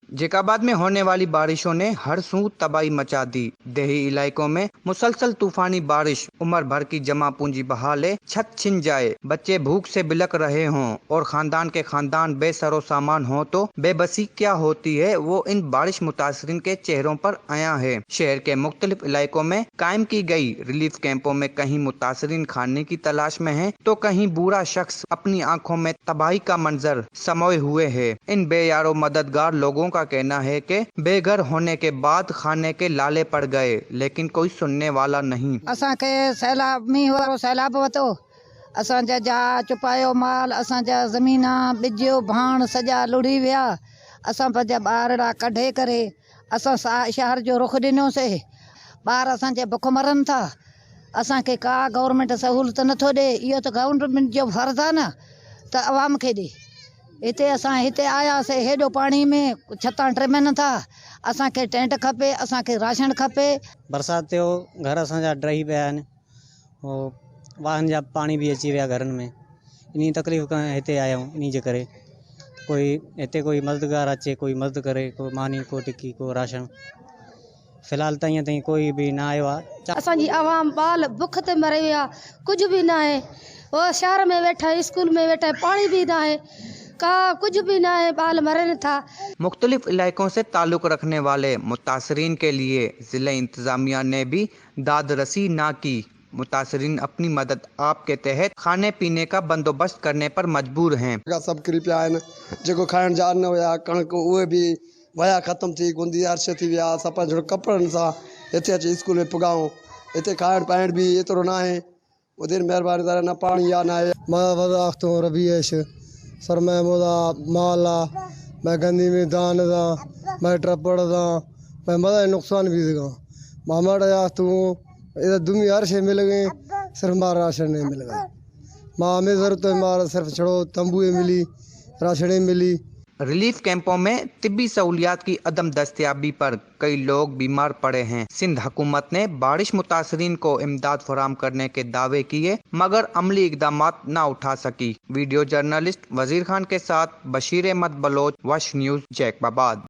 जेकाबाद में होने वाली बारिशों ने हर सू तबाही मचा दी। देही इलाकों में मुसलसल तूफानी बारिश उम्र भर की जमा पूंजी बहा ले, छत छिन जाए, बच्चे भूख से बिलक रहे हों और खानदान के खानदान बेसरो सामान हो तो बेबसी क्या होती है वो इन बारिश मुतासरीन के चेहरों पर आया है। शहर के मुख्तलिफ इलाकों में कायम की गई रिलीफ कैंपों में कहीं मुतासरीन खाने की तलाश में है तो कहीं बूढ़ा शख्स अपनी आंखों में तबाही का मंजर समोए हुए है। इन बेयारो मददगार लोगों का कहना है कि बेघर होने के बाद खाने के लाले पड़ गए, लेकिन कोई सुनने वाला नहीं। असांखे सैलाब मींहुं वारो सैलाब वतो, असांजा जहा चुपायो माल, असांजा ज़मीना ॿिजो भाण सॼा लुड़ी विया। असां पंहिंजा ॿारड़ा कढे करे असां शहर जो रुख ॾिनोसीं। ॿार असांजे बुख मरनि था। असांखे का गवर्नमेंट सहूलियत नथो ॾे। इहो त गवर्नमेंट जो फर्ज़ु आहे न त आवाम खे ॾे। हिते आयासीं, हेॾो पाणी में छतां टिमनि था। असांखे टेंट खपे, असांखे राशन खपे। बरसात थियो, घर असांजा ड्रही पिया आहिनि, वाहन जा पाणी बि अची विया घरनि में। इन तकलीफ़ खां हिते आया आहियूं। इन जे करे कोई मददगार अचे, कोई मदद करे, कोई मानी, को टिकी, को राशन। फ़िलहाल त ईअं ताईं कोई बि न आयो आहे। असांजी आवाम ॿाल बुख ते मरे विया, कुझु बि न आहे। वो शहर में वेठा, स्कूल में वेठा, पानी भी ना है, का कुछ भी ना है, बाल मरन था। मुख्तलिफ इलाकों से ताल्लुक रखने वाले मुतासरीन के लिए जिला इंतजामिया ने भी दाद रसी ना की। मुतासरीन अपनी मदद आप के तहत खाने पीने का बंदोबस्त करने पर मजबूर हैं। सब किरी पिया आहिनि, जेको खाइण जार न हुया, कणक उहे बि वया ख़त्म थी, गुंदी अर्श थी विया। असां पंहिंजो कपिड़नि सां हिते अची स्कूल में पुगाऊं। हिते खाइण पाइण बि एतिरो न आहे। उधर महिरबानी करे न पाणी आहे न आहे। मां वज़ाख़्तो रबीश सरमाए मोदा माला मैं गंदी में दान दा मैं ट्रपड़ दा मैं मदा नुकसान भी देगा। मामड़ या तू इधर दुमी हर शे मिल गए, सिर्फ मारा राशन नहीं मिल गया। मां हमें जरूरत है, मारा सिर्फ छोड़ो तंबुए मिली, राशन मिली। रिलीफ कैंपों में तिब्बी सहूलियात की अदम दस्तयाबी पर कई लोग बीमार पड़े हैं। सिंध हुकूमत ने बारिश मुतासरीन को इमदाद फराहम करने के दावे किए, मगर अमली इकदामात न उठा सकी। वीडियो जर्नलिस्ट वजीर खान के साथ बशीर अहमद बलोच, वश न्यूज़, जैकबाबाद।